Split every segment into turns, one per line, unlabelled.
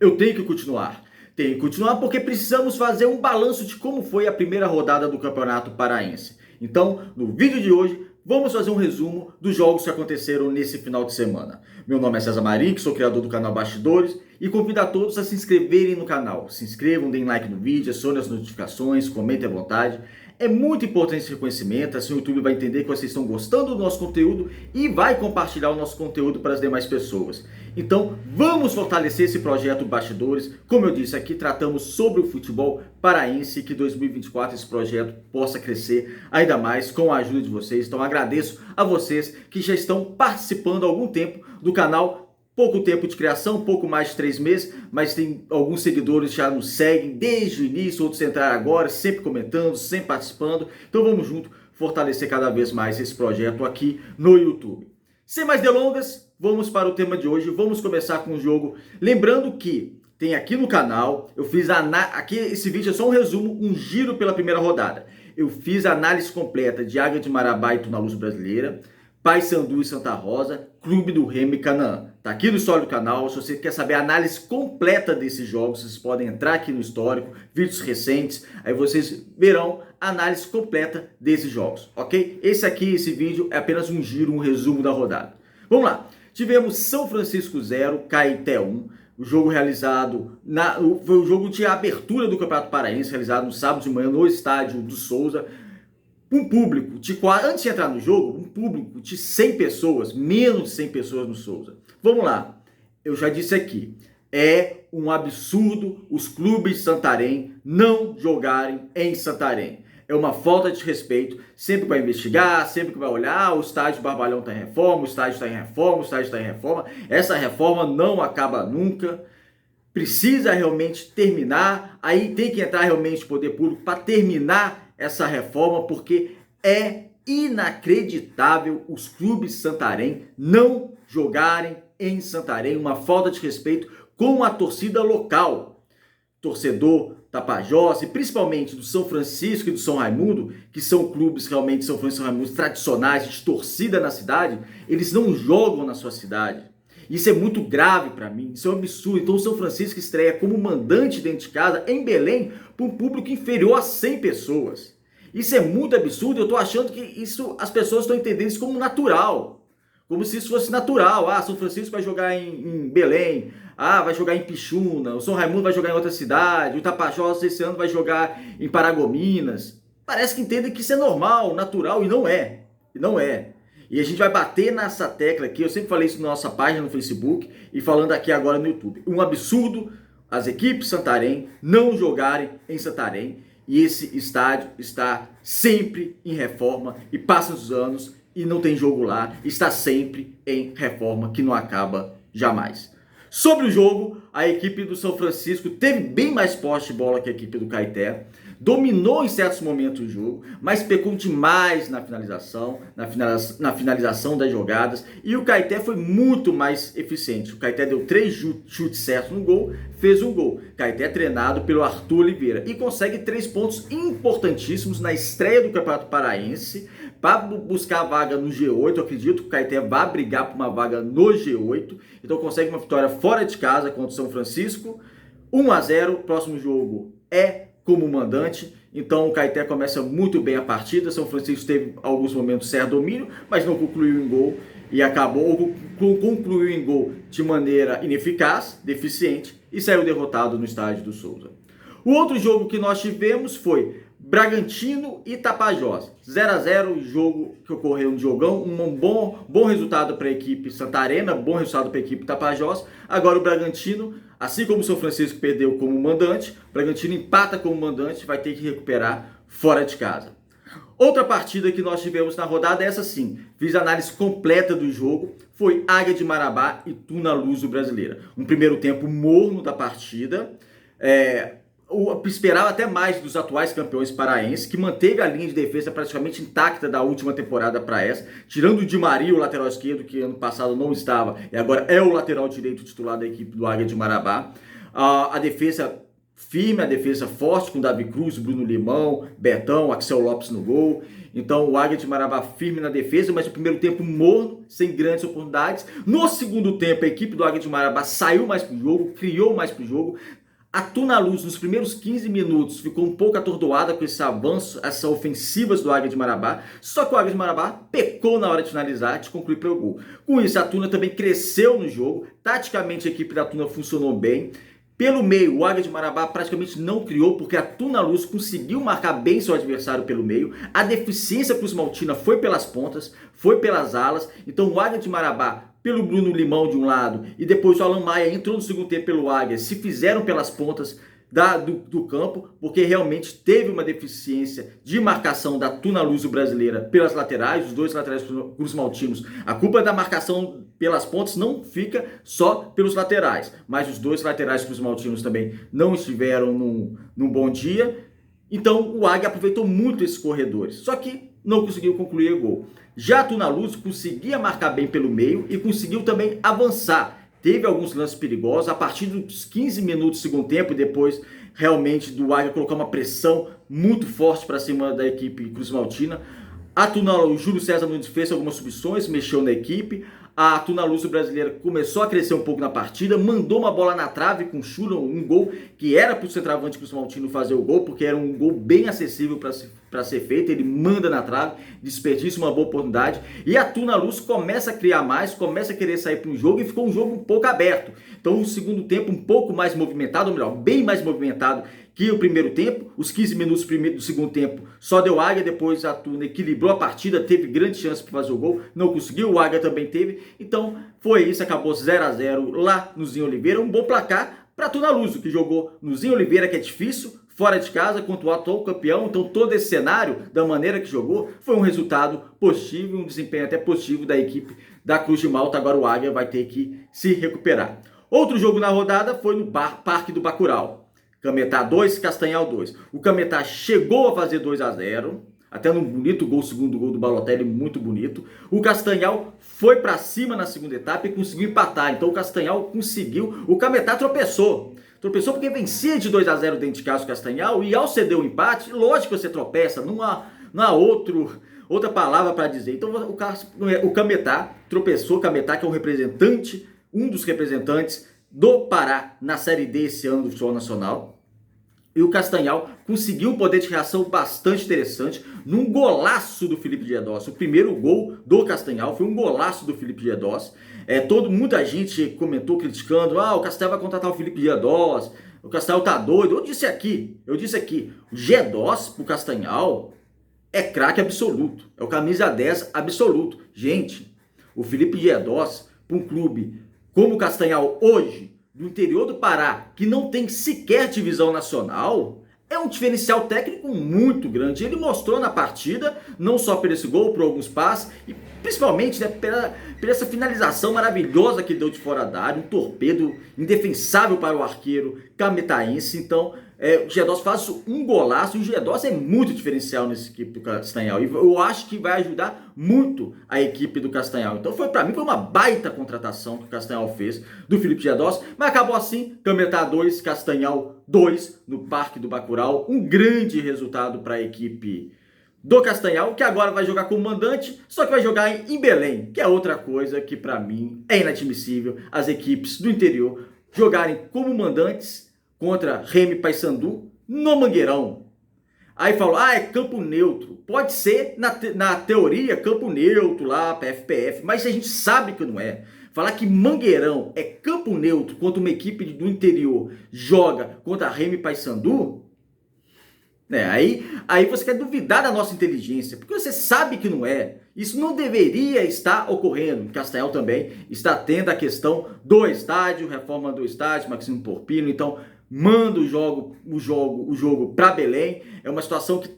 Eu tenho que continuar. Tenho que continuar porque precisamos fazer um balanço de como foi a primeira rodada do Campeonato Paraense. Então, no vídeo de hoje, vamos fazer um resumo dos jogos que aconteceram nesse final de semana. Meu nome é César Marim, sou criador do canal Bastidores, e convido a todos a se inscreverem no canal. Se inscrevam, deem like no vídeo, acionem as notificações, comentem à vontade. É muito importante esse reconhecimento, assim o YouTube vai entender que vocês estão gostando do nosso conteúdo e vai compartilhar o nosso conteúdo para as demais pessoas. Então, vamos fortalecer esse projeto Bastidores. Como eu disse aqui, tratamos sobre o futebol paraense e que 2024 esse projeto possa crescer ainda mais com a ajuda de vocês. Então, agradeço a vocês que já estão participando há algum tempo do canal. Pouco tempo de criação, pouco mais de 3 meses, mas tem alguns seguidores que já nos seguem desde o início, outros entraram agora, sempre comentando, sempre participando. Então vamos junto fortalecer cada vez mais esse projeto aqui no YouTube. Sem mais delongas, vamos para o tema de hoje. Vamos começar com o jogo. Lembrando que tem aqui no canal, eu fiz aqui esse vídeo é só um resumo, um giro pela primeira rodada. Eu fiz a análise completa de Águia de Marabá e Tunaluso Brasileira, Paysandu e Santa Rosa, Clube do Remo e Canaã. Tá aqui no histórico do canal. Se você quer saber a análise completa desses jogos, vocês podem entrar aqui no histórico, vídeos recentes, aí vocês verão a análise completa desses jogos, ok? Esse vídeo é apenas um giro, um resumo da rodada. Vamos lá. Tivemos São Francisco 0, Caeté 1. O jogo realizado, foi o jogo de abertura do Campeonato Paraense, realizado no sábado de manhã no estádio do Souza. Um público de antes de entrar no jogo, um público de 100 pessoas, menos de 100 pessoas no Souza. Vamos lá, eu já disse aqui, é um absurdo os clubes de Santarém não jogarem em Santarém. É uma falta de respeito, sempre vai investigar, sempre que vai olhar, o estádio Barbalhão está em reforma, o estádio está em reforma, o estádio está em reforma. Essa reforma não acaba nunca. Precisa realmente terminar, aí tem que entrar realmente o poder público para terminar essa reforma, porque é inacreditável os clubes de Santarém não jogarem em Santarém, uma falta de respeito com a torcida local. Torcedor Tapajós, e principalmente do São Francisco e do São Raimundo, que são clubes realmente, São Francisco e São Raimundo, tradicionais, de torcida na cidade, eles não jogam na sua cidade. Isso é muito grave para mim, isso é um absurdo. Então o São Francisco estreia como mandante dentro de casa, em Belém, para um público inferior a 100 pessoas. Isso é muito absurdo, eu estou achando que isso, as pessoas estão entendendo isso como natural. Como se isso fosse natural. Ah, São Francisco vai jogar em Belém, vai jogar em Pixuna, o São Raimundo vai jogar em outra cidade, o Tapajós esse ano vai jogar em Paragominas. Parece que entendem que isso é normal, natural, e não é. E não é. E a gente vai bater nessa tecla aqui, eu sempre falei isso na nossa página no Facebook e falando aqui agora no YouTube. Um absurdo as equipes Santarém não jogarem em Santarém, e esse estádio está sempre em reforma e passam os anos e não tem jogo lá, está sempre em reforma que não acaba jamais. Sobre o jogo, a equipe do São Francisco teve bem mais posse de bola que a equipe do Caeté, dominou em certos momentos o jogo, mas pecou demais na finalização das jogadas, e o Caeté foi muito mais eficiente. O Caeté deu 3 chutes certos no gol, fez um gol. Caeté é treinado pelo Arthur Oliveira e consegue 3 pontos importantíssimos na estreia do Campeonato Paraense para buscar a vaga no G8. Eu acredito que o Caeté vai brigar por uma vaga no G8, então consegue uma vitória fora de casa contra o São Francisco, 1-0. Próximo jogo é como mandante, então o Caeté começa muito bem a partida. São Francisco teve alguns momentos certo domínio, mas não concluiu em gol e concluiu em gol de maneira ineficaz, deficiente, e saiu derrotado no estádio do Souza. O outro jogo que nós tivemos foi Bragantino e Tapajós, 0-0, jogo que ocorreu no jogão, um bom resultado para a equipe Santarena, bom resultado para a equipe Tapajós. Agora o Bragantino, assim como o São Francisco perdeu como mandante, o Bragantino empata como mandante, vai ter que recuperar fora de casa. Outra partida que nós tivemos na rodada, essa sim, fiz a análise completa do jogo, foi Águia de Marabá e Tunaluso Brasileira. Um primeiro tempo morno da partida, esperava até mais dos atuais campeões paraenses, que manteve a linha de defesa praticamente intacta da última temporada para essa, tirando o Di Maria, o lateral esquerdo, que ano passado não estava, e agora é o lateral direito titular da equipe do Águia de Marabá. A defesa firme, a defesa forte, com Davi Cruz, Bruno Limão, Betão, Axel Lopes no gol. Então o Águia de Marabá firme na defesa, mas o primeiro tempo morno, sem grandes oportunidades. No segundo tempo, a equipe do Águia de Marabá saiu mais pro jogo, criou mais pro jogo. A Tuna Luz, nos primeiros 15 minutos, ficou um pouco atordoada com esse avanço, essas ofensivas do Águia de Marabá. Só que o Águia de Marabá pecou na hora de finalizar, de concluir pelo gol. Com isso, a Tuna também cresceu no jogo. Taticamente, a equipe da Tuna funcionou bem. Pelo meio, o Águia de Marabá praticamente não criou, porque a Tuna Luz conseguiu marcar bem seu adversário pelo meio. A deficiência para os Maltina foi pelas pontas, foi pelas alas. Então o Águia de Marabá, pelo Bruno Limão de um lado, e depois o Alan Maia entrou no segundo tempo pelo Águia, se fizeram pelas pontas do campo, porque realmente teve uma deficiência de marcação da Tuna Luso brasileira pelas laterais, os dois laterais Cruz Maltinos. A culpa da marcação pelas pontas não fica só pelos laterais, mas os dois laterais Cruz Maltinos também não estiveram num bom dia. Então o Águia aproveitou muito esses corredores, só que não conseguiu concluir o gol. Já a Tuna Luz conseguia marcar bem pelo meio e conseguiu também avançar. Teve alguns lances perigosos, a partir dos 15 minutos do segundo tempo, depois realmente do Águia colocar uma pressão muito forte para cima da equipe Cruz Maltina. O Júlio César Nunes fez algumas substituições, mexeu na equipe. A Tuna Luz brasileira começou a crescer um pouco na partida, mandou uma bola na trave com o Chura, um gol que era para o centroavante Cruz Maltino fazer o gol, porque era um gol bem acessível para ser feito. Ele manda na trave, desperdiça uma boa oportunidade. E a Tuna Luz começa a criar mais, começa a querer sair para um jogo e ficou um jogo um pouco aberto. Então o segundo tempo um pouco mais movimentado, ou melhor, bem mais movimentado que o primeiro tempo. Os 15 minutos do segundo tempo só deu Águia, depois a Tuna equilibrou a partida, teve grande chance para fazer o gol, não conseguiu, o Águia também teve. Então foi isso, acabou 0-0 lá no Zinho Oliveira, um bom placar para a Tuna Luso, que jogou no Zinho Oliveira, que é difícil, fora de casa, contra o atual campeão. Então todo esse cenário, da maneira que jogou, foi um resultado positivo, um desempenho até positivo da equipe da Cruz de Malta. Agora o Águia vai ter que se recuperar. Outro jogo na rodada foi no Parque do Bacurau. Cametá 2, Castanhal 2. O Cametá chegou a fazer 2-0, até num bonito gol, segundo gol do Balotelli, muito bonito. O Castanhal foi para cima na segunda etapa e conseguiu empatar. Então o Castanhal conseguiu, o Cametá tropeçou. Tropeçou porque vencia de 2-0 dentro de casa o Castanhal, e ao ceder o empate, lógico que você tropeça, não há outra palavra para dizer. Então o Cametá tropeçou, o Cametá que é um dos representantes do Pará na Série D esse ano do futebol nacional. E o Castanhal conseguiu um poder de reação bastante interessante num golaço do Felipe Diedós. O primeiro gol do Castanhal foi um golaço do Felipe Diedós. Muita gente comentou criticando, o Castanhal vai contratar o Felipe Diedós, o Castanhal tá doido. Eu disse aqui, o Diedós pro Castanhal é craque absoluto, é o camisa 10 absoluto. Gente, o Felipe Diedós, para um clube como o Castanhal hoje, do interior do Pará, que não tem sequer divisão nacional, é um diferencial técnico muito grande. Ele mostrou na partida, não só por esse gol, por alguns passes, e principalmente pela essa finalização maravilhosa que ele deu de fora da área, um torpedo indefensável para o arqueiro cametaense. Então, o Diedós faz um golaço, e o Diedós é muito diferencial nessa equipe do Castanhal, e eu acho que vai ajudar muito a equipe do Castanhal. Então para mim foi uma baita contratação que o Castanhal fez do Felipe Diedós, mas acabou assim, Cametá 2, Castanhal 2 no Parque do Bacurau, um grande resultado para a equipe do Castanhal, que agora vai jogar como mandante, só que vai jogar em Belém, que é outra coisa que para mim é inadmissível, as equipes do interior jogarem como mandantes contra Remy Paysandu no Mangueirão. Aí falou, é campo neutro. Pode ser, na teoria, campo neutro lá, PFPF, mas a gente sabe que não é. Falar que Mangueirão é campo neutro quando uma equipe do interior joga contra Remy Paysandu, aí você quer duvidar da nossa inteligência, porque você sabe que não é. Isso não deveria estar ocorrendo. Em Castanhal também está tendo a questão do estádio, reforma do estádio, Maximo Porpino, então manda o jogo para Belém. É uma situação que,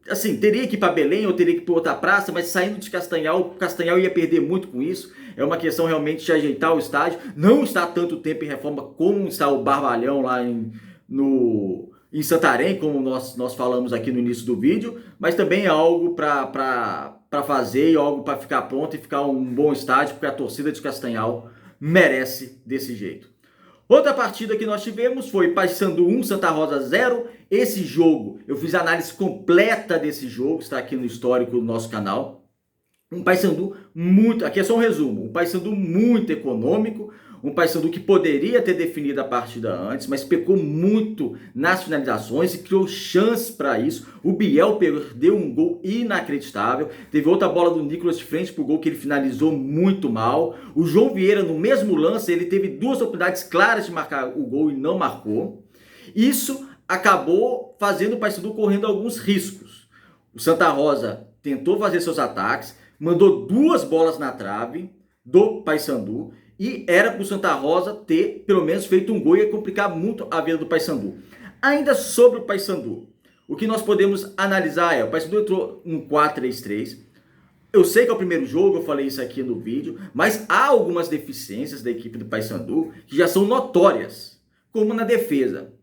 assim, teria que ir para Belém ou teria que ir para outra praça, mas saindo de Castanhal, o Castanhal ia perder muito com isso. É uma questão realmente de ajeitar o estádio. Não está há tanto tempo em reforma como está o Barbalhão lá em Santarém, como nós falamos aqui no início do vídeo, mas também é algo para fazer e algo para ficar pronto e ficar um bom estádio, porque a torcida de Castanhal merece desse jeito. Outra partida que nós tivemos foi Paysandu 1, Santa Rosa 0. Esse jogo, eu fiz a análise completa desse jogo, está aqui no histórico do nosso canal. Um Paysandu muito, aqui é só um resumo, um Paysandu muito econômico, um Paysandu que poderia ter definido a partida antes, mas pecou muito nas finalizações e criou chances para isso. O Biel perdeu um gol inacreditável, teve outra bola do Nicolas de frente para o gol que ele finalizou muito mal. O João Vieira, no mesmo lance, ele teve duas oportunidades claras de marcar o gol e não marcou. Isso acabou fazendo o Paysandu correndo alguns riscos. O Santa Rosa tentou fazer seus ataques, mandou duas bolas na trave do Paysandu e era para o Santa Rosa ter pelo menos feito um gol e ia complicar muito a vida do Paysandu. Ainda sobre o Paysandu, o que nós podemos analisar é, o Paysandu entrou no 4-3-3. Eu sei que é o primeiro jogo, eu falei isso aqui no vídeo, mas há algumas deficiências da equipe do Paysandu que já são notórias, como na defesa.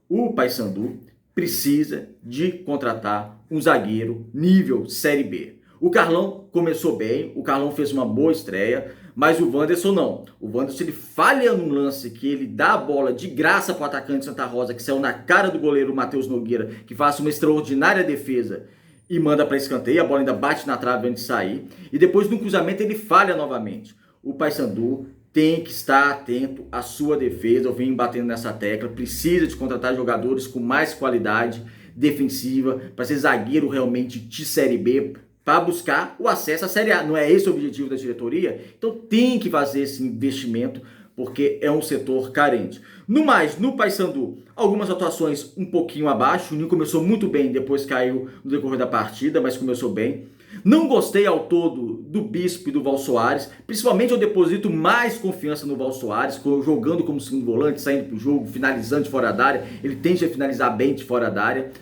O Paysandu precisa de contratar um zagueiro nível Série B. O Carlão começou bem, o Carlão fez uma boa estreia, mas o Wanderson não. O Wanderson, ele falha num lance que ele dá a bola de graça para o atacante Santa Rosa, que saiu na cara do goleiro Matheus Nogueira, que faz uma extraordinária defesa e manda para escanteio, a bola ainda bate na trave antes de sair, e depois no cruzamento ele falha novamente. O Paysandu tem que estar atento à sua defesa, eu venho batendo nessa tecla, precisa de contratar jogadores com mais qualidade defensiva, para ser zagueiro realmente de Série B, para buscar o acesso à Série A. Não é esse o objetivo da diretoria? Então tem que fazer esse investimento, porque é um setor carente. No mais, no Paysandu, algumas atuações um pouquinho abaixo. O Ninho começou muito bem, depois caiu no decorrer da partida, mas começou bem. Não gostei ao todo do Bispo e do Val Soares, principalmente eu deposito mais confiança no Val Soares, jogando como segundo volante, saindo para o jogo, finalizando de fora da área. Ele tende a finalizar bem de fora da área.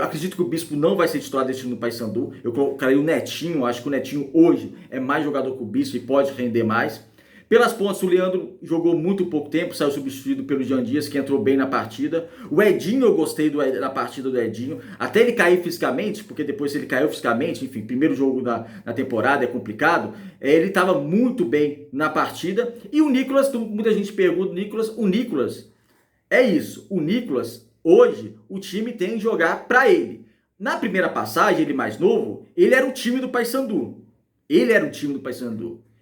Acredito que o Bispo não vai ser titular desse time no Paysandu. Eu colocaria o Netinho, acho que o Netinho hoje é mais jogador que o Bispo e pode render mais. Pelas pontas, o Leandro jogou muito pouco tempo, saiu substituído pelo Jean Dias, que entrou bem na partida. O Edinho, eu gostei da partida do Edinho, até ele cair fisicamente, porque depois ele caiu fisicamente, enfim, primeiro jogo na temporada, é complicado. Ele estava muito bem na partida. E o Nicolas, muita gente pergunta, o Nicolas, é isso, o Nicolas, hoje, o time tem que jogar para ele. Na primeira passagem, ele mais novo, ele era o time do Paysandu.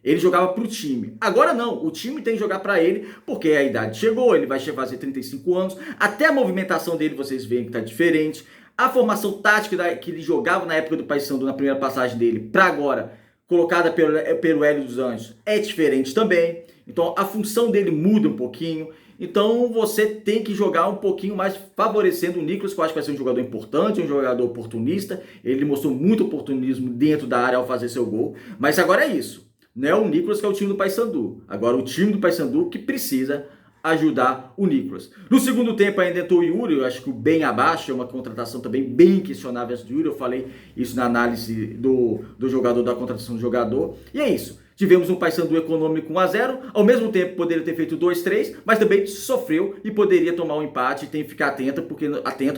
Ele jogava para o time. Agora não, o time tem que jogar para ele, porque a idade chegou, ele vai fazer 35 anos, até a movimentação dele vocês veem que está diferente. A formação tática que ele jogava na época do Paysandu, na primeira passagem dele, para agora, colocada pelo Hélio dos Anjos, é diferente também. Então a função dele muda um pouquinho. Então você tem que jogar um pouquinho mais favorecendo o Nicolas, que eu acho que vai ser um jogador importante, um jogador oportunista. Ele mostrou muito oportunismo dentro da área ao fazer seu gol. Mas agora é isso. Não é o Nicolas que é o time do Paysandu. Agora o time do Paysandu que precisa ajudar o Nicolas. No segundo tempo ainda entrou o Yuri, eu acho que o bem abaixo, é uma contratação também bem questionável do Yuri. Eu falei isso na análise do jogador, da contratação do jogador. E é isso. Tivemos um Paysandu econômico 1-0, ao mesmo tempo poderia ter feito 2-3, mas também sofreu e poderia tomar um empate. Tem que ficar atento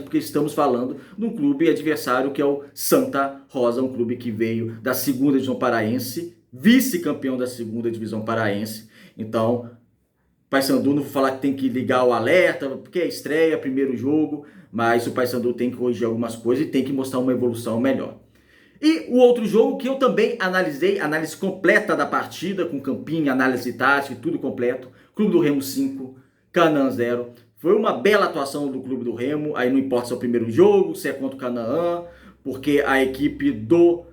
porque estamos falando de um clube adversário que é o Santa Rosa, um clube que veio da segunda divisão paraense, vice-campeão da segunda divisão paraense. Então, Paysandu, não vou falar que tem que ligar o alerta, porque é estreia, primeiro jogo, mas o Paysandu tem que corrigir algumas coisas e tem que mostrar uma evolução melhor. E o outro jogo que eu também analisei, análise completa da partida, com campinho, análise tática, tudo completo, Clube do Remo 5, Canaã 0. Foi uma bela atuação do Clube do Remo, aí não importa se é o primeiro jogo, se é contra o Canaã, porque a equipe do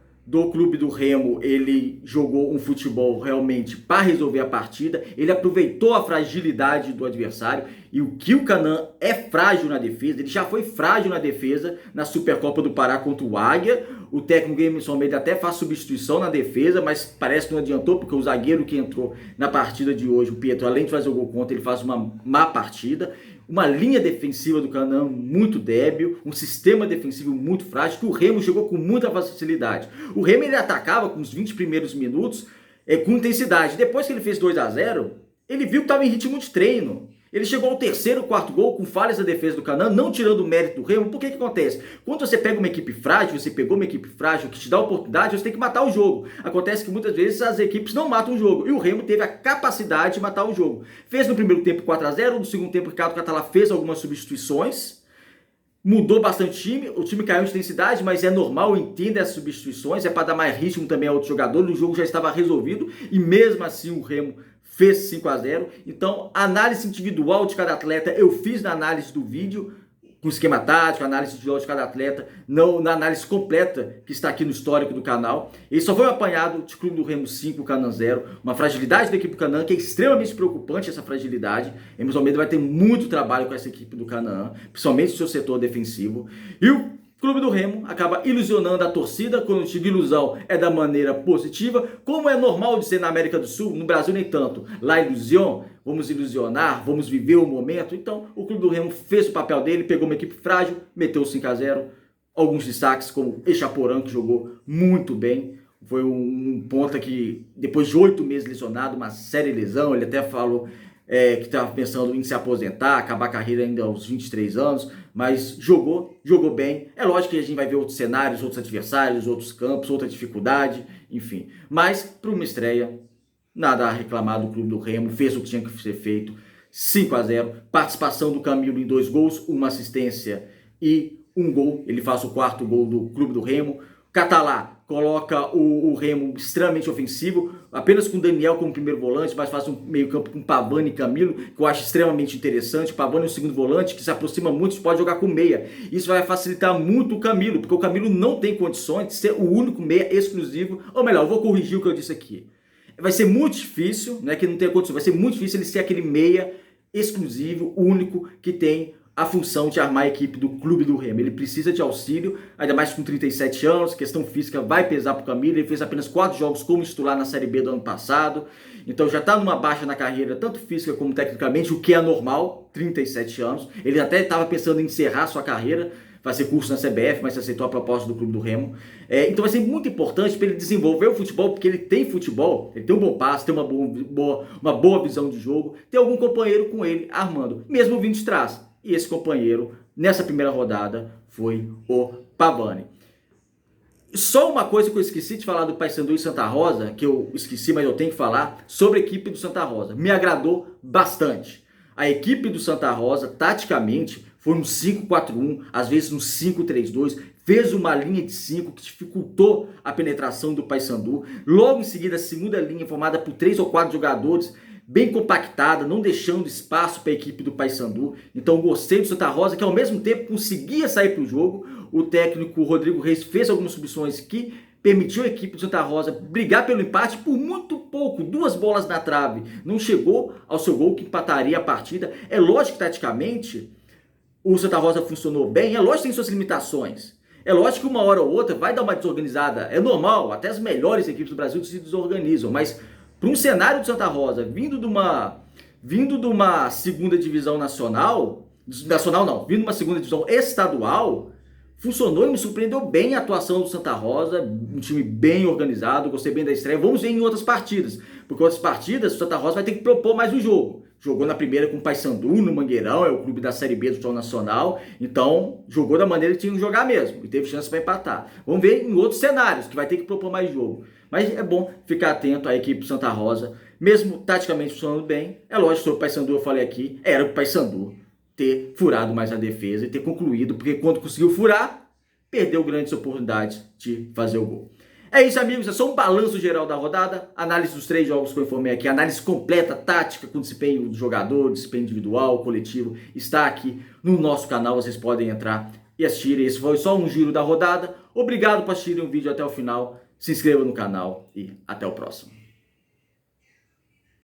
Clube do Remo, ele jogou um futebol realmente para resolver a partida, ele aproveitou a fragilidade do adversário, e o que o Canaã é frágil na defesa, ele já foi frágil na defesa na Supercopa do Pará contra o Águia. O técnico Emerson Almeida até faz substituição na defesa, mas parece que não adiantou, porque o zagueiro que entrou na partida de hoje, o Pietro, além de fazer o gol contra, ele faz uma má partida. Uma linha defensiva do Canaã muito débil, um sistema defensivo muito frágil, que o Remo jogou com muita facilidade. O Remo, ele atacava com os 20 primeiros minutos com intensidade. Depois que ele fez 2-0, ele viu que estava em ritmo de treino. Ele chegou ao terceiro, quarto gol com falhas da defesa do Canaã, não tirando o mérito do Remo. Por que acontece? Quando você pega uma equipe frágil, você pegou uma equipe frágil que te dá oportunidade, você tem que matar o jogo. Acontece que muitas vezes as equipes não matam o jogo. E o Remo teve a capacidade de matar o jogo. Fez no primeiro tempo 4-0, no segundo tempo o Ricardo Catalá fez algumas substituições. Mudou bastante o time caiu de intensidade, mas é normal, entenda as substituições, é para dar mais ritmo também a outro jogador, o jogo já estava resolvido e mesmo assim o Remo fez 5-0. Então, análise individual de cada atleta eu fiz na análise do vídeo, com esquema tático, análise individual de cada atleta, não na análise completa que está aqui no histórico do canal. Ele só foi um apanhado de Clube do Remo 5, Canaã 0, uma fragilidade da equipe do Canaã, que é extremamente preocupante essa fragilidade. Emerson Almeida vai ter muito trabalho com essa equipe do Canaã, principalmente no seu setor defensivo. E o Clube do Remo acaba ilusionando a torcida, quando eu digo ilusão é da maneira positiva, como é normal de ser na América do Sul, no Brasil nem tanto. Lá ilusion, vamos ilusionar, vamos viver o momento. Então o Clube do Remo fez o papel dele, pegou uma equipe frágil, meteu 5-0. Alguns destaques como Echaporã, que jogou muito bem. Foi um ponta que depois de 8 meses lesionado, uma séria lesão, ele até falou que estava pensando em se aposentar, acabar a carreira ainda aos 23 anos, mas jogou bem. É lógico que a gente vai ver outros cenários, outros adversários, outros campos, outra dificuldade, enfim. Mas para uma estreia, nada a reclamar do Clube do Remo, fez o que tinha que ser feito, 5-0. Participação do Camilo em 2 gols, uma assistência e 1 gol. Ele faz o 4º gol do Clube do Remo. Catalá coloca o Remo extremamente ofensivo, apenas com Daniel como primeiro volante, mas faz um meio campo com Pavani e Camilo, que eu acho extremamente interessante. O Pavani é o segundo volante, que se aproxima muito, pode jogar com meia. Isso vai facilitar muito o Camilo, porque o Camilo não tem condições de ser o único meia exclusivo. Ou melhor, eu vou corrigir o que eu disse aqui. Vai ser muito difícil, não é que não tenha condições, vai ser muito difícil ele ser aquele meia exclusivo, único, que tem a função de armar a equipe do Clube do Remo. Ele precisa de auxílio, ainda mais com 37 anos, questão física vai pesar para o Camilo. Ele fez apenas 4 jogos como titular na Série B do ano passado, então já está numa baixa na carreira, tanto física como tecnicamente, o que é normal, 37 anos. Ele até estava pensando em encerrar sua carreira, fazer curso na CBF, mas aceitou a proposta do Clube do Remo. Então vai ser muito importante para ele desenvolver o futebol, porque ele tem futebol, ele tem um bom passe, tem uma boa visão de jogo, tem algum companheiro com ele armando, mesmo vindo de trás. E esse companheiro, nessa primeira rodada, foi o Pavani. Só uma coisa que eu esqueci de falar do Paysandu e Santa Rosa, que eu esqueci, mas eu tenho que falar, sobre a equipe do Santa Rosa. Me agradou bastante. A equipe do Santa Rosa, taticamente, foi um 5-4-1, às vezes um 5-3-2, fez uma linha de 5 que dificultou a penetração do Paysandu. Logo em seguida, a segunda linha, formada por 3 ou 4 jogadores, bem compactada, não deixando espaço para a equipe do Paysandu. Então gostei do Santa Rosa, que ao mesmo tempo conseguia sair para o jogo. O técnico Rodrigo Reis fez algumas substituições que permitiu a equipe do Santa Rosa brigar pelo empate por muito pouco, 2 bolas na trave. Não chegou ao seu gol que empataria a partida. É lógico que taticamente o Santa Rosa funcionou bem, é lógico que tem suas limitações. É lógico que uma hora ou outra vai dar uma desorganizada, é normal, até as melhores equipes do Brasil se desorganizam, mas para um cenário do Santa Rosa, vindo de uma segunda divisão nacional não, vindo de uma segunda divisão estadual, funcionou e me surpreendeu bem a atuação do Santa Rosa, um time bem organizado, gostei bem da estreia. Vamos ver em outras partidas, porque outras partidas o Santa Rosa vai ter que propor mais o jogo. Jogou na primeira com o Paysandu, no Mangueirão, é o clube da Série B do futebol nacional, então jogou da maneira que tinha que jogar mesmo, e teve chance para empatar. Vamos ver em outros cenários, que vai ter que propor mais jogo. Mas é bom ficar atento à equipe do Santa Rosa, mesmo taticamente funcionando bem. É lógico, sobre o Paysandu eu falei aqui, era o Paysandu ter furado mais a defesa e ter concluído, porque quando conseguiu furar, perdeu grandes oportunidades de fazer o gol. É isso, amigos, é só um balanço geral da rodada, análise dos 3 jogos que eu informei aqui, análise completa, tática, com desempenho do jogador, desempenho individual, coletivo, está aqui no nosso canal, vocês podem entrar e assistir. Esse foi só um giro da rodada. Obrigado por assistirem o vídeo até o final, se inscreva no canal e até o próximo.